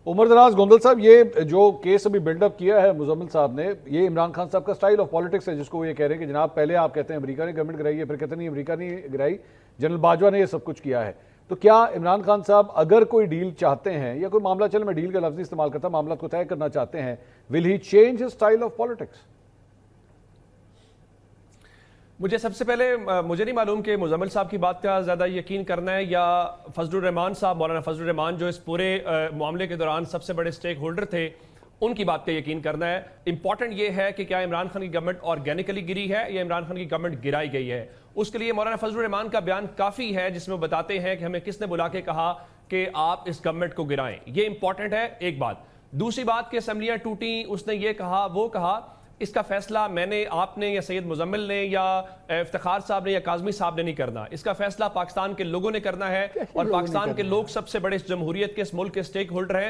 عمر دراز گوندل صاحب، یہ جو کیس ابھی بلڈ اپ کیا ہے مزمل صاحب نے، یہ عمران خان صاحب کا سٹائل آف پالیٹکس ہے، جس کو وہ یہ کہہ رہے ہیں کہ جناب پہلے آپ کہتے ہیں امریکہ نے گورنمنٹ گرائی ہے، پھر کہتے ہیں نہیں امریکہ نہیں گرائی، جنرل باجوہ نے یہ سب کچھ کیا ہے. تو کیا عمران خان صاحب اگر کوئی ڈیل چاہتے ہیں یا کوئی معاملہ، چلے میں ڈیل کا لفظ استعمال کرتا ہوں، معاملات کو طے کرنا چاہتے ہیں، will he change his style of politics? مجھے سب سے پہلے مجھے نہیں معلوم کہ مزمل صاحب کی بات کا زیادہ یقین کرنا ہے یا فضل الرحمان صاحب، مولانا فضل الرحمان جو اس پورے معاملے کے دوران سب سے بڑے سٹیک ہولڈر تھے، ان کی بات کا یقین کرنا ہے. امپورٹنٹ یہ ہے کہ کیا عمران خان کی گورنمنٹ آرگینیکلی گری ہے یا عمران خان کی گورنمنٹ گرائی گئی ہے. اس کے لیے مولانا فضل الرحمان کا بیان کافی ہے جس میں وہ بتاتے ہیں کہ ہمیں کس نے بلا کے کہا کہ آپ اس گورنمنٹ کو گرائیں. یہ امپورٹنٹ ہے ایک بات. دوسری بات کہ اسمبلیاں ٹوٹیں، اس نے یہ کہا وہ کہا، اس کا فیصلہ میں نے، آپ نے یا سید مزمل نے یا افتخار صاحب نے یا کاظمی صاحب نے نہیں کرنا. اس کا فیصلہ پاکستان کے لوگوں نے کرنا ہے، اور پاکستان کے لوگ سب سے بڑے اس جمہوریت کے اس ملک کے سٹیک ہولڈر ہیں،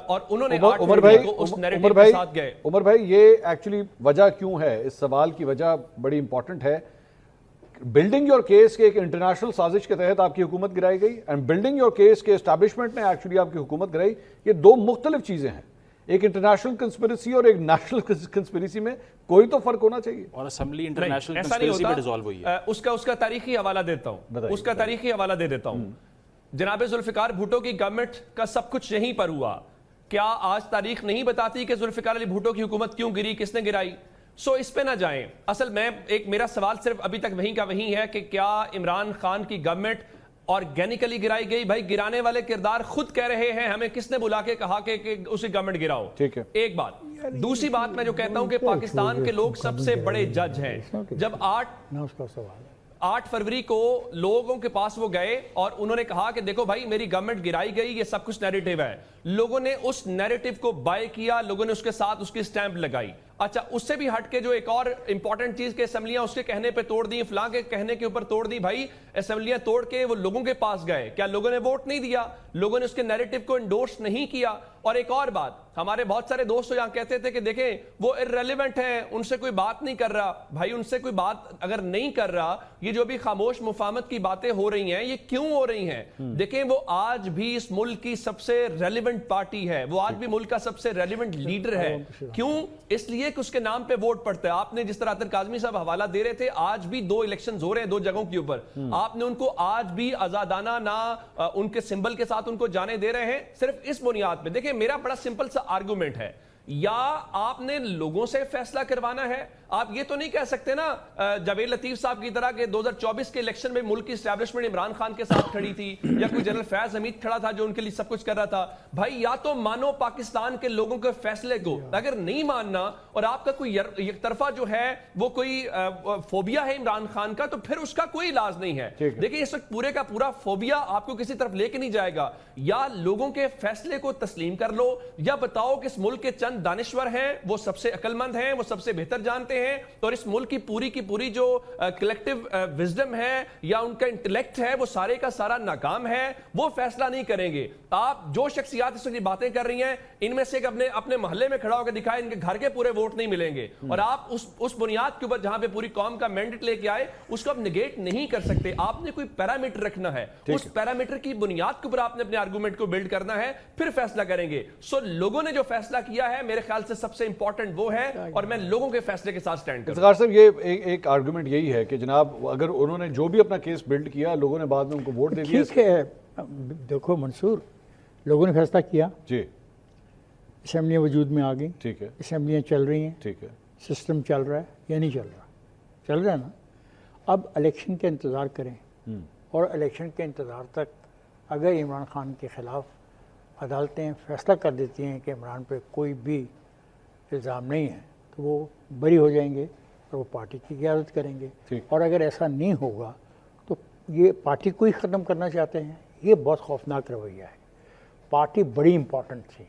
اور انہوں نے عمر بھائی یہ ایکچولی وجہ کیوں ہے؟ اس سوال کی وجہ بڑی امپورٹنٹ ہے. بلڈنگ یور کیس کے ایک انٹرنیشنل سازش کے تحت آپ کی حکومت گرائی گئی، اینڈ بلڈنگ یور کیس کے اسٹیبلشمنٹ نے ایکچولی آپ کی حکومت گرائی. یہ دو مختلف چیزیں ہیں، ایک انٹرنیشنل کنسپریسی اور ایک نیشنل کنسپریسی میں کوئی تو فرق ہونا چاہیے. اور اسمبلی انٹرنیشنل کنسپریسی میں ڈیزالو ہوئی ہے. اس کا تاریخی حوالہ دیتا ہوں، اس کا تاریخی حوالہ دے دیتا ہوں. جناب ذوالفقار بھٹو کی گورنمنٹ کا سب کچھ یہیں پر ہوا. کیا آج تاریخ نہیں بتاتی کہ ذوالفقار علی بھٹو کی حکومت کیوں گری، کس نے گرائی؟ سو اس پہ نہ جائیں. اصل میں میرا سوال صرف ابھی تک وہیں کا وہیں ہے کہ کیا عمران خان کی گورنمنٹ آرگینیکلی گرائی گئی؟ بھائی گرانے والے کردار خود کہہ رہے ہیں، ہمیں کس نے بلا کے کہا کہ اسی گورنمنٹ گراؤ؟ ایک بات. دوسری بات میں جو کہتا ہوں کہ پاکستان کے لوگ سب سے بڑے جج ہیں. جب 8 فروری کو لوگوں کے پاس وہ گئے اور انہوں نے کہا کہ دیکھو بھائی میری گورنمنٹ گرائی گئی، یہ سب کچھ نیریٹیو ہے، لوگوں نے اس نیریٹیو کو بائی کیا، لوگوں نے اس کے ساتھ اس کی سٹیمپ لگائی. اچھا اس سے بھی ہٹ کے جو ایک اور امپورٹنٹ چیز کہ اسمبلیاں اس کے کہنے پہ توڑ دی، فلاں کے کہنے کے اوپر توڑ دی. بھائی اسمبلیاں توڑ کے وہ لوگوں کے پاس گئے، کیا لوگوں نے ووٹ نہیں دیا؟ لوگوں نے اس کے نیریٹیو کو انڈورس نہیں کیا. اور ایک اور بات، ہمارے بہت سارے دوست یہاں کہتے تھے کہ دیکھیں وہ ارریلیونٹ ہیں، ان سے کوئی بات نہیں کر رہا. بھائی ان سے کوئی بات اگر نہیں کر رہا، یہ جو بھی خاموش مفاہمت کی باتیں ہو رہی ہیں یہ کیوں ہو رہی ہیں؟ دیکھیں وہ آج بھی اس ملک کی سب سے ریلیونٹ پارٹی ہے، وہ آج بھی ملک کا سب سے ریلیونٹ لیڈر ہے. کیوں؟ اس لیے کہ اس کے نام پہ ووٹ پڑتا ہے. آپ نے جس طرح عطر کاظمی صاحب حوالہ دے رہے تھے، آج بھی 2 الیکشنز ہو رہے ہیں 2 جگہوں کے اوپر، آپ نے ان کو آج بھی آزادانہ نہ ان کے سمبل کے ساتھ ان کو جانے دے رہے ہیں، صرف اس بنیاد پہ. دیکھیں میرا بڑا سمپل سا آرگومنٹ ہے، یا آپ نے لوگوں سے فیصلہ کروانا ہے. آپ یہ تو نہیں کہہ سکتے نا جاوید لطیف صاحب کی طرح کہ 2024 کے الیکشن میں ملک کی اسٹیبلشمنٹ عمران خان کے ساتھ کھڑی تھی، یا کوئی جنرل فیض حمید کھڑا تھا جو ان کے لیے سب کچھ کر رہا تھا. بھائی یا تو مانو پاکستان کے لوگوں کے فیصلے کو، اگر نہیں ماننا اور آپ کا کوئی یک طرفہ جو ہے وہ کوئی فوبیا ہے عمران خان کا، تو پھر اس کا کوئی علاج نہیں ہے. دیکھیں اس وقت پورے کا پورا فوبیا آپ کو کسی طرف لے کے نہیں جائے گا. یا لوگوں کے فیصلے کو تسلیم کر لو، یا بتاؤ کہ اس ملک کے چند دانشور ہیں، وہ سب سے عقل مند ہیں، وہ سب سے بہتر جانتے ہیں، اور اس ملک کی پوری جو کلیکٹیو وزڈم ہے یا ان کا انٹلیکٹ ہے وہ سارے کا سارا ناکام ہے، وہ فیصلہ نہیں کریں گے. آپ جو شخصیات اس وقت باتیں کر رہی ہیں، ان میں سے اپنے محلے میں کھڑا ہو کے دکھائے، ان کے گھر کے پورے ووٹ نہیں ملیں گے. اور آپ اس بنیاد کے اوپر جہاں پہ پوری قوم کا مینڈیٹ لے کے آئے، اس کو آپ نگیٹ نہیں کر سکتے. آپ نے کوئی پیرامیٹر رکھنا ہے، اس پیرامیٹر کی بنیاد کے اوپر آپ نے اپنے آرگومنٹ کو بلڈ کرنا ہے، پھر فیصلہ کریں گے. سو لوگوں نے جو فیصلہ کیا ہے میرے خیال سے سب سے امپورٹنٹ وہ ہے، اور میں لوگوں کے فیصلے کے ساتھ سٹینڈ کروں. صاحب یہ ایک آرگومنٹ یہی ہے کہ جناب اگر انہوں نے جو بھی اپنا کیس بلڈ کیا، لوگوں نے بعد میں ان کو ووٹ دے دیا. ٹھیک ہے، دیکھو منصور، لوگوں نے فیصلہ کیا، جی اسمبلیاں وجود میں آ گئیں، ٹھیک ہے، اسمبلیاں چل رہی ہیں، ٹھیک ہے، سسٹم چل رہا ہے یا نہیں چل رہا؟ چل رہا ہے نا. اب الیکشن کا انتظار کریں، اور الیکشن کے انتظار تک اگر عمران خان کے خلاف عدالتیں فیصلہ کر دیتی ہیں کہ عمران پہ کوئی بھی الزام نہیں ہے، تو وہ بری ہو جائیں گے اور وہ پارٹی کی قیادت کریں گے. اور اگر ایسا نہیں ہوگا تو یہ پارٹی کو ہی ختم کرنا چاہتے ہیں. یہ بہت خوفناک رویہ ہے. پارٹی بڑی امپورٹنٹ تھی،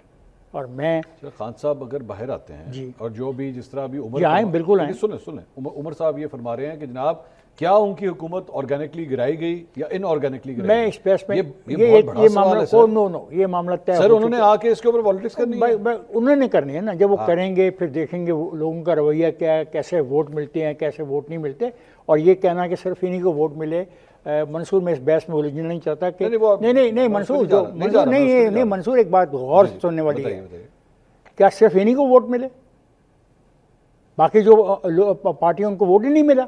اور میں خان صاحب اگر باہر آتے ہیں جی، اور جو بھی جس طرح ابھی عمر آئیں، بالکل آئیں. سنیں عمر صاحب یہ فرما رہے ہیں کہ جناب کیا ان کی حکومت آرگینکلی گرائی گئی یا ان آرگینکلی گرائی گئی؟ میں اس پیس میں یہ معاملہ یہ معاملہ طے سر انہوں نے آ کے اس کے اوپر پالیٹکس کرنی ہے. انہوں نے کرنی ہے نا. جب وہ کریں گے پھر دیکھیں گے لوگوں کا رویہ کیا ہے، کیسے ووٹ ملتے ہیں، کیسے ووٹ نہیں ملتے. اور یہ کہنا کہ صرف انہی کو ووٹ ملے منصور میں اس بحث میں الجھنا نہیں چاہتا کہ نہیں منصور جو نہیں منصور ایک بات غور سننے والی ہے، کیا صرف انہیں کو ووٹ ملے، باقی جو پارٹیوں ان کو ووٹ ہی نہیں ملا؟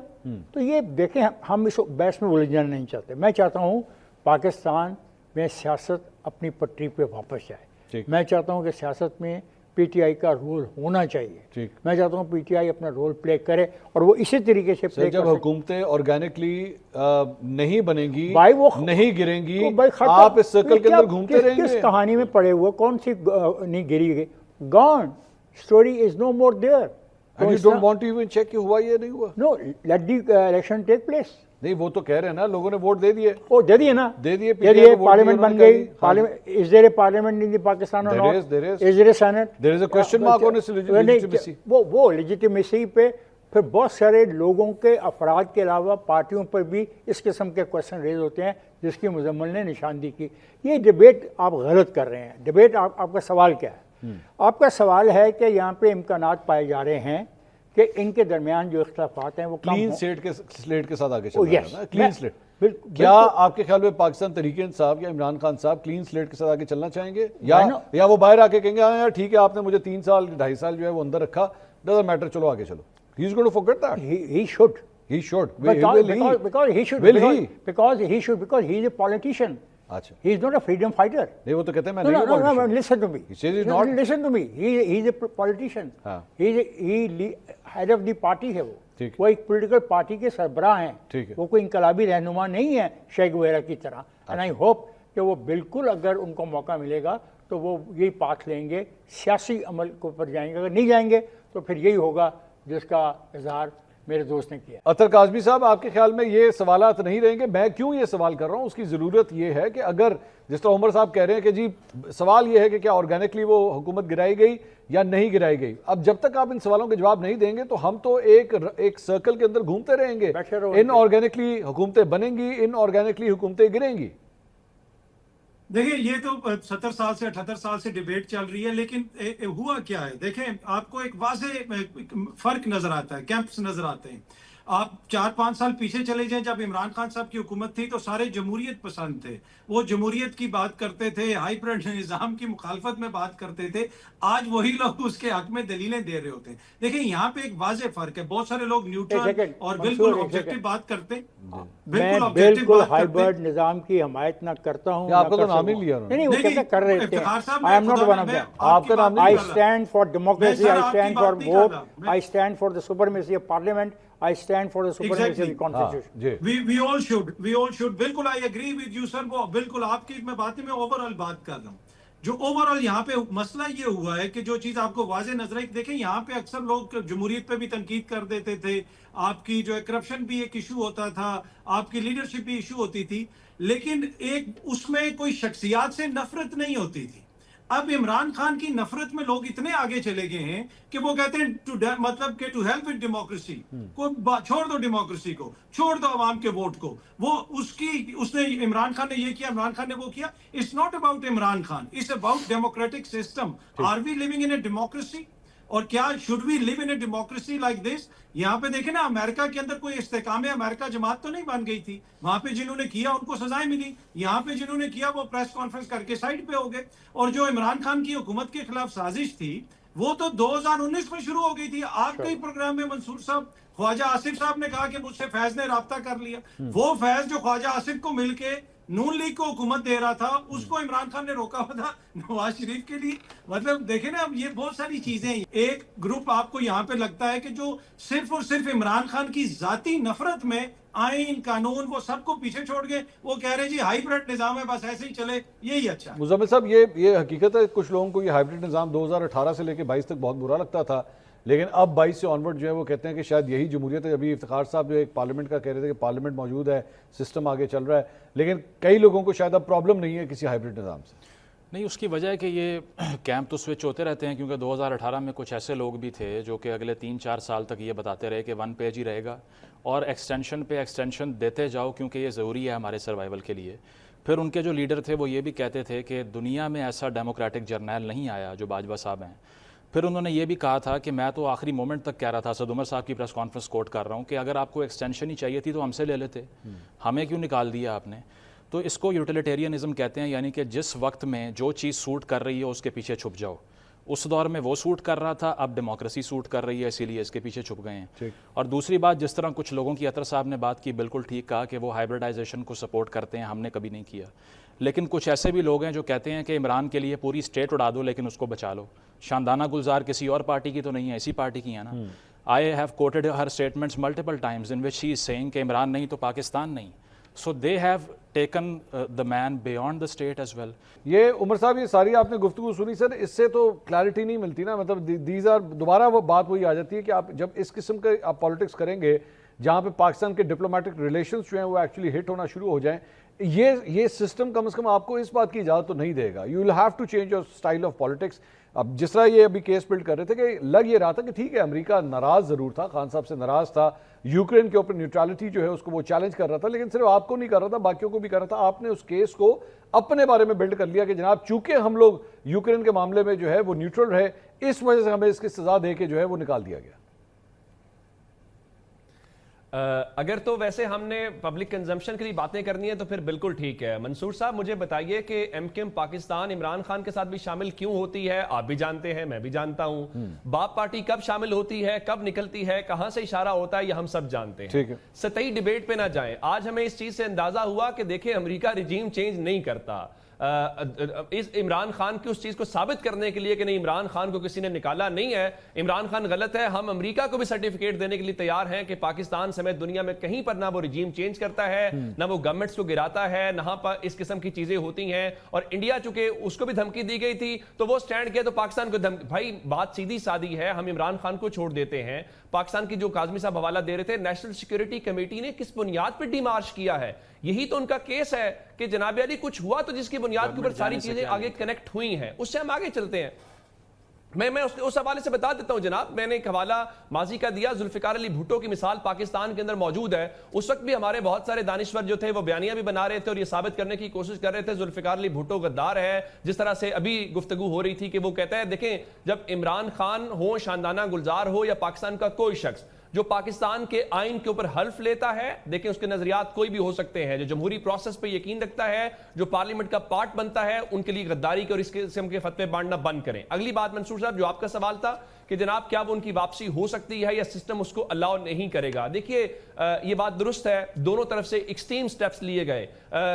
تو یہ دیکھیں ہم اس بحث میں الجھنا نہیں چاہتے. میں چاہتا ہوں پاکستان میں سیاست اپنی پٹری پہ واپس جائے. میں چاہتا ہوں کہ سیاست میں پی ٹی آئی کا رول ہونا چاہیے. میں چاہتا ہوں پی ٹی آئی اپنا رول پلے کرے اور وہ اسی طریقے سے پلے جب حکومتیں آرگینکلی نہیں بنیں گی، نہیں گریں گی، آپ اس سرکل کے اندر گھومتے رہیں گے. کس کہانی میں پڑے ہوئے، کون سی نہیں گری گئی؟ Gone story is no more there. And you don't want to even check کہ ہوا یا نہیں ہوا؟ No, let the election take place. نہیں وہ تو کہہ رہے ہیں نا لوگوں نے ووٹ دے دیے. وہ دے دیے نا، دے دیے، پارلیمنٹ بن گئی. Is there a parliament in the Pakistan or not? Is there a senate? There is a question mark on its legitimacy. وہ legitimacy پہ پھر بہت سارے لوگوں کے افراد کے علاوہ پارٹیوں پر بھی اس قسم کے کوشچن ریز ہوتے ہیں جس کی مزمل نے نشاندہی کی. یہ ڈبیٹ آپ غلط کر رہے ہیں. ڈبیٹ آپ کا سوال کیا ہے؟ آپ کا سوال ہے کہ یہاں پہ امکانات پائے جا رہے ہیں کہ ان کے درمیان جو اختلافات ہیں وہ کلین سلیٹ کے ساتھ آگے چل رہا ہے نا. Clean slate. کیا آپ کے خیال میں پاکستان تحریک انصاف یا عمران خان صاحب کلین سلیٹ کے ساتھ آگے چلنا چاہیں گے، یا وہ باہر آ کے کہیں گے ہاں یار ٹھیک ہے آپ نے مجھے 3 سال 2.5 سال جو ہے وہ اندر رکھا، ڈزنٹ میٹر، چلو آگے چلو. He is going to forget that. He should. He should. Because he should. Will he? Because he should. Because he is a politician. اچھا. He is not a freedom fighter. نہیں وہ تو کہتے ہیں میں نہیں ہوں. No, listen to me. He says he's not. Listen to me. He is a politician. He head of the party ہے وہ. وہ ایک پولیٹیکل پارٹی کے سربراہ ہیں. وہ کوئی انقلابی رہنما نہیں ہے شیخ وغیرہ کی طرح. And I hope کہ وہ بالکل اگر ان کو موقع ملے گا تو وہ یہی پاتھ لیں گے، سیاسی عمل کو پر جائیں گے. اگر نہیں جائیں گے تو پھر یہی ہوگا جس کا اظہار میرے دوست نے کیا. اطہر کاظمی صاحب آپ کے خیال میں یہ سوالات نہیں رہیں گے؟ میں کیوں یہ سوال کر رہا ہوں، اس کی ضرورت یہ ہے کہ اگر جس طرح عمر صاحب کہہ رہے ہیں کہ جی سوال یہ ہے کہ کیا آرگینکلی وہ حکومت گرائی گئی یا نہیں گرائی گئی. اب جب تک آپ ان سوالوں کے جواب نہیں دیں گے تو ہم تو ایک سرکل کے اندر گھومتے رہیں گے. ان آرگینکلی حکومتیں بنیں گی، ان آرگینکلی حکومتیں گریں گی. دیکھیں یہ تو 70 سال سے 78 سال سے ڈیبیٹ چل رہی ہے، لیکن ہوا کیا ہے دیکھیں آپ کو ایک واضح فرق نظر آتا ہے، کیمپس نظر آتے ہیں. آپ 4-5 سال پیچھے چلے جائیں، جب عمران خان صاحب کی حکومت تھی تو سارے جمہوریت پسند تھے، وہ جمہوریت کی بات کرتے تھے، ہائبرڈ نظام کی مخالفت میں بات کرتے تھے. آج وہی لوگ اس کے حق میں دلیلیں دے رہے ہوتے ہیں. دیکھیں یہاں پہ ایک واضح فرق ہے. بہت سارے لوگ نیوٹرل اور بالکل آبجیکٹو بات کرتے ہیں. میں بالکل ہائبرڈ نظام کی حمایت نہ کرتا ہوں. آپ کا تو نام نہیں لیا نہیں، وہ کیسے کر رہے تھے. I am not one of them. آپ کا نام I stand for democracy, I stand for vote, I stand for the supremacy of parliament, I stand for the supremacy of the constitution. We all should. بالکل I agree with you sir. وہ بالکل آپ کی میں بات میں over all بات کر رہا ہوں. جو اوور آل یہاں پہ مسئلہ یہ ہوا ہے کہ جو چیز آپ کو واضح نظر آئی، دیکھیں یہاں پہ اکثر لوگ جمہوریت پہ بھی تنقید کر دیتے تھے، آپ کی جو ہے کرپشن بھی ایک ایشو ہوتا تھا، آپ کی لیڈرشپ بھی ایشو ہوتی تھی، لیکن ایک اس میں کوئی شخصیات سے نفرت نہیں ہوتی تھی. اب عمران خان کی نفرت میں لوگ اتنے آگے چلے گئے ہیں کہ وہ کہتے ہیں مطلب کہ ٹو ہیلپ وتھ ڈیموکریسی کو چھوڑ دو، ڈیموکریسی کو چھوڑ دو، عوام کے ووٹ کو. وہ اس نے عمران خان نے یہ کیا، عمران خان نے وہ کیا. It's not about Imran Khan, it's about democratic system. Are we living in a democracy? اور کیا should we live in a democracy like this? یہاں پہ دیکھیں نا امریکہ کے اندر کوئی استحکام امریکہ جماعت تو نہیں بن گئی تھی. وہاں پہ جنہوں نے کیا ان کو سزائیں ملی، یہاں پہ جنہوں نے کیا وہ پریس کانفرنس کر کے سائڈ پہ ہو گئے. اور جو عمران خان کی حکومت کے خلاف سازش تھی وہ تو 2019 میں شروع ہو گئی تھی. آپ کے پروگرام میں منصور صاحب، خواجہ آصف صاحب نے کہا کہ مجھ سے فیض نے رابطہ کر لیا. وہ فیض جو خواجہ آصف کو مل کے نون لیگ کو حکومت دے رہا تھا، اس کو عمران خان نے روکا ہوا تھا نواز شریف کے لیے. مطلب دیکھیں نا اب یہ بہت ساری چیزیں. ایک گروپ آپ کو یہاں پہ لگتا ہے کہ جو صرف اور صرف عمران خان کی ذاتی نفرت میں آئین قانون وہ سب کو پیچھے چھوڑ گئے. وہ کہہ رہے جی ہائبرڈ نظام ہے، بس ایسے ہی چلے، یہی اچھا. مزمل صاحب یہ حقیقت ہے کچھ لوگوں کو یہ ہائبرڈ نظام 2018 سے لے کے 22 تک بہت برا لگتا تھا، لیکن اب 22 سے آنورڈ جو ہے وہ کہتے ہیں کہ شاید یہی جمہوریت ہے. ابھی افتخار صاحب جو ایک پارلیمنٹ کا کہہ رہے تھے کہ پارلیمنٹ موجود ہے، سسٹم آگے چل رہا ہے، لیکن کئی لوگوں کو شاید اب پرابلم نہیں ہے کسی ہائبرڈ نظام سے. نہیں، اس کی وجہ ہے کہ یہ کیمپ تو سوئچ ہوتے رہتے ہیں، کیونکہ 2018 میں کچھ ایسے لوگ بھی تھے جو کہ اگلے 3-4 سال تک یہ بتاتے رہے کہ 1 پیج ہی رہے گا اور ایکسٹینشن پہ ایکسٹینشن دیتے جاؤ کیونکہ یہ ضروری ہے ہمارے سروائیول کے لیے. پھر ان کے جو لیڈر تھے وہ یہ بھی کہتے تھے کہ دنیا میں ایسا ڈیموکریٹک جرنیل نہیں آیا جو باجوہ صاحب ہیں پھر انہوں نے یہ بھی کہا تھا کہ میں تو آخری مومنٹ تک کہہ رہا تھا، اسد عمر صاحب کی پریس کانفرنس کوٹ کر رہا ہوں، کہ اگر آپ کو ایکسٹینشن ہی چاہیے تھی تو ہم سے لے لیتے، ہمیں کیوں نکال دیا آپ نے؟ تو اس کو یوٹیلیٹیرینزم کہتے ہیں، یعنی کہ جس وقت میں جو چیز سوٹ کر رہی ہے اس کے پیچھے چھپ جاؤ. اس دور میں وہ سوٹ کر رہا تھا، اب ڈیموکریسی سوٹ کر رہی ہے، اسی لیے اس کے پیچھے چھپ گئے ہیں. اور دوسری بات، جس طرح کچھ لوگوں کی اطہر صاحب نے بات کی، بالکل ٹھیک کہا کہ وہ ہائبرڈائزیشن کو سپورٹ کرتے ہیں، ہم نے کبھی نہیں کیا. لیکن کچھ ایسے بھی لوگ ہیں جو کہتے ہیں کہ عمران کے لیے پوری اسٹیٹ اڑا دو لیکن اس کو بچا لو. شاندانہ گلزار کسی اور پارٹی کی تو نہیں ہے، اسی پارٹی کی ہے نا. I have quoted her statements multiple times in which he is saying کہ عمران نہیں تو پاکستان نہیں. So they have taken the man beyond the state as well. یہ عمر صاحب یہ ساری آپ نے گفتگو سنی سر، اس سے تو کلیئرٹی نہیں ملتی نا، مطلب دیز آر دوبارہ وہ بات وہی آ جاتی ہے کہ آپ جب اس قسم کے آپ پالیٹکس کریں گے جہاں پہ پاکستان کے ڈپلومیٹک ریلیشنز جو ہیں وہ ایکچولی ہٹ ہونا شروع ہو جائیں، یہ سسٹم کم از کم آپ کو اس بات کی اجازت تو نہیں دے گا. You will have to change your style of politics. اب جس طرح یہ ابھی کیس بلڈ کر رہے تھے کہ لگ یہ رہا تھا کہ ٹھیک ہے امریکہ ناراض ضرور تھا، خان صاحب سے ناراض تھا، یوکرین کے اوپر نیوٹرالٹی جو ہے اس کو وہ چیلنج کر رہا تھا، لیکن صرف آپ کو نہیں کر رہا تھا، باقیوں کو بھی کر رہا تھا. آپ نے اس کیس کو اپنے بارے میں بلڈ کر لیا کہ جناب چونکہ ہم لوگ یوکرین کے معاملے میں جو ہے وہ نیوٹرل رہے، اس وجہ سے ہمیں اس کی سزا دے کے جو ہے وہ نکال دیا گیا. اگر تو ویسے ہم نے پبلک کنزمپشن کی باتیں کرنی ہے تو پھر بالکل ٹھیک ہے. منصور صاحب مجھے بتائیے کہ ایم کیم پاکستان عمران خان کے ساتھ بھی شامل کیوں ہوتی ہے؟ آپ بھی جانتے ہیں، میں بھی جانتا ہوں. باپ پارٹی کب شامل ہوتی ہے، کب نکلتی ہے، کہاں سے اشارہ ہوتا ہے، یہ ہم سب جانتے ہیں. سطحی ڈیبیٹ پہ نہ جائیں. آج ہمیں اس چیز سے اندازہ ہوا کہ دیکھیں امریکہ رجیم چینج نہیں کرتا. اس عمران خان کی اس چیز کو ثابت کرنے کے لیے کہ نہیں عمران خان کو کسی نے نکالا نہیں ہے، عمران خان غلط ہے، ہم امریکہ کو بھی سرٹیفکیٹ دینے کے لیے تیار ہیں کہ پاکستان سمیت دنیا میں کہیں پر نہ وہ رجیم چینج کرتا ہے، نہ وہ گورنمنٹس کو گراتا ہے، نہ پر اس قسم کی چیزیں ہوتی ہیں. اور انڈیا چونکہ اس کو بھی دھمکی دی گئی تھی تو وہ سٹینڈ کیا تو پاکستان کو بھائی بات سیدھی سادی ہے، ہم عمران خان کو چھوڑ دیتے ہیں. پاکستان کی جو کاظمی صاحب حوالہ دے رہے تھے، نیشنل سیکیورٹی کمیٹی نے کس بنیاد پہ ڈی مارچ کیا ہے؟ یہی تو ان کا کیس ہے کہ جناب علی کچھ ہوا تو جس کی بنیاد کے اوپر ساری چیزیں آگے کنیکٹ ہوئی ہیں، اس سے ہم آگے چلتے ہیں. میں اس حوالے سے بتا دیتا ہوں جناب، میں نے ایک حوالہ ماضی کا دیا، ذوالفقار علی بھٹو کی مثال پاکستان کے اندر موجود ہے. اس وقت بھی ہمارے بہت سارے دانشور جو تھے وہ بیانیاں بھی بنا رہے تھے اور یہ ثابت کرنے کی کوشش کر رہے تھے ذوالفقار علی بھٹو غدار ہے. جس طرح سے ابھی گفتگو ہو رہی تھی کہ وہ کہتا ہے دیکھیں جب عمران خان ہو، شاندانہ گلزار ہو یا پاکستان کا کوئی شخص جو پاکستان کے آئین کے اوپر حلف لیتا ہے، دیکھیں اس کے نظریات کوئی بھی ہو سکتے ہیں، جو جمہوری پروسیس پہ یقین رکھتا ہے، جو پارلیمنٹ کا پارٹ بنتا ہے، ان کے لیے غداری کے اور اس قسم کے فتوے بانٹنا بند کریں. اگلی بات منصور صاحب جو آپ کا سوال تھا کہ جناب کیا وہ ان کی واپسی ہو سکتی ہے یا سسٹم اس کو الاؤ نہیں کرے گا؟ دیکھیے یہ بات درست ہے، دونوں طرف سے ایکسٹریم سٹیپس لیے گئے.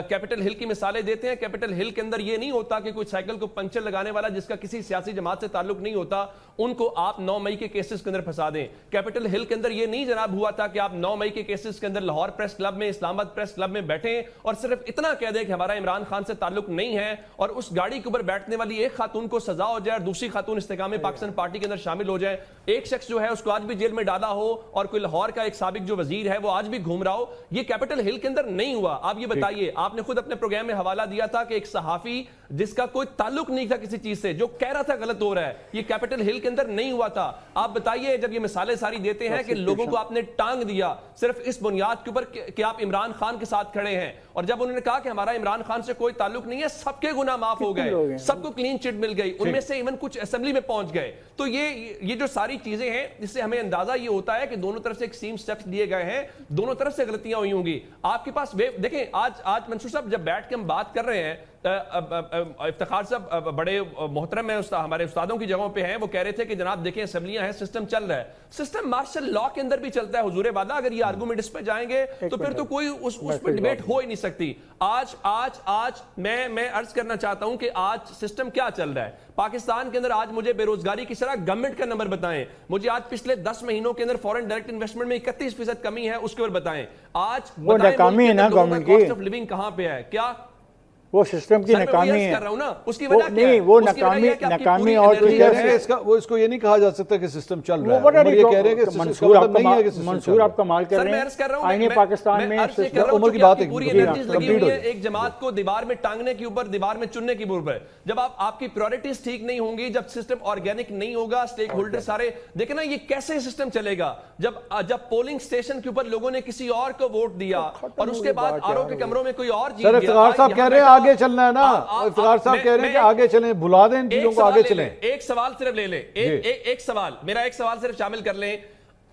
کیپٹل ہل کی مثالیں دیتے ہیں. کیپٹل ہل کے اندر یہ نہیں ہوتا کہ کوئی سائیکل کو پنچر لگانے والا جس کا کسی سیاسی جماعت سے تعلق نہیں ہوتا ان کو آپ 9 مئی کے کیسز کے اندر پھنسا دیں. کیپٹل ہل کے اندر یہ نہیں جناب ہوا تھا کہ آپ 9 مئی کے کیسز کے اندر لاہور پریس کلب میں، اسلام آباد پریس کلب میں بیٹھیں اور صرف اتنا کہہ دیں کہ ہمارا عمران خان سے تعلق نہیں ہے اور اس گاڑی کے اوپر بیٹھنے والی ایک خاتون کو سزا ہو جائے اور دوسری خاتون استحکام پاکستان پارٹی کے اندر شامل ہو جائے. ایک شخص جو ہے اس کو آج بھی جیل میں ڈالا ہو اور کوئی لاہور کا ایک سابق جو وزیر ہے وہ آج بھی گھوم رہا ہو. یہ کیپٹل ہل کے اندر نہیں ہوا. آپ یہ بتائیے، آپ نے خود اپنے پروگرام میں حوالہ دیا تھا کہ ایک صحافی جس کا کوئی تعلق نہیں تھا کسی چیز سے، جو کہہ رہا تھا غلط ہو رہا ہے، یہ کیپٹل ہل کے اندر نہیں ہوا تھا. آپ بتائیے جب یہ مثالیں ساری دیتے ہیں کہ لوگوں کو آپ نے ٹانگ دیا صرف اس بنیاد کے اوپر کہ آپ عمران خان کے ساتھ کھڑے ہیں، اور جب انہوں نے کہا کہ ہمارا عمران خان سے کوئی تعلق نہیں ہے، سب کے گناہ معاف ہو گئے، سب کو کلین چٹ مل گئی، ان میں سے ایون کچھ اسمبلی میں پہنچ گئے. تو یہ جو ساری چیزیں ہیں اس سے ہمیں اندازہ یہ ہوتا ہے کہ دونوں طرف سے ایکسٹریم سٹیپس لیے گئے ہیں، دونوں طرف سے غلطیاں ہوئی ہوں گی. آپ کے پاس دیکھیں آج منصور صاحب جب بیٹھ کے ہم بات کر رہے ہیں، افتخار صاحب بڑے محترم ہیں، ہمارے استادوں کی جگہوں پہ ہیں، وہ کہہ رہے تھے کہ جناب دیکھیں اسمبلیاں ہیں، سسٹم چل رہا ہے. سسٹم مارشل لا کے اندر بھی چلتا ہے حضور والا. اگر یہ آرگومنٹ اس پہ جائیں گے تو پھر تو کوئی اس پہ ڈیبیٹ ہو ہی نہیں سکتی. آج میں عرض کرنا چاہتا ہوں کہ آج سسٹم کیا چل رہا ہے پاکستان کے اندر. آج مجھے بے روزگاری کی شرح گورنمنٹ کا نمبر بتائیں. مجھے آج پچھلے 10 مہینوں کے اندر فورن ڈائریکٹ انویسٹمنٹ میں 31% کمی ہے، اس کے اوپر بتائیں. آج وہ ناکامی ہے نا گورنمنٹ کی، کاسٹ آف لیونگ کہاں پہ ہے؟ کیا وہ سسٹم کی ناکامی ہے؟ اس کی وجہ کیا ہے؟ وہ ناکامی اور اس کو یہ نہیں کہا جا سکتا کہ سسٹم چل رہا ہے. یہ کہہ رہے ہیں کہ منصور آپ کمال کر رہے ہیں. آئین پاکستان میں عمر کی بات پوری انرجیز لگی ہوئی ہے ایک جماعت کو دیوار میں ٹانگنے کے اوپر، دیوار میں چننے کے اوپر. جب آپ کی پرائورٹیز ٹھیک نہیں ہوں گی، جب سسٹم آرگینک نہیں ہوگا، سٹیک ہولڈر سارے دیکھیں نا یہ کیسے سسٹم چلے گا. جب پولنگ سٹیشن کے اوپر لوگوں نے کسی اور کو ووٹ دیا اور اس کے بعد آر او کے کمروں میں کوئی اور جیت گیا. صاحب کہہ رہے ہیں آج آگے چلنا ہے نا. افتخار صاحب کہہ رہے ہیں کہ آگے چلیں, بلا دیں ان چیزوں کو, آگے چلیں. ایک سوال صرف لے لیں, ایک سوال, میرا ایک سوال صرف شامل کر لیں.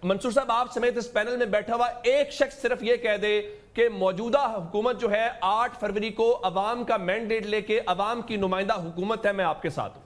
منصور صاحب آپ سمیت اس پینل میں بیٹھا ہوا ایک شخص صرف یہ کہہ دے کہ موجودہ حکومت جو ہے 8 فروری کو عوام کا مینڈیٹ لے کے عوام کی نمائندہ حکومت ہے, میں آپ کے ساتھ ہوں.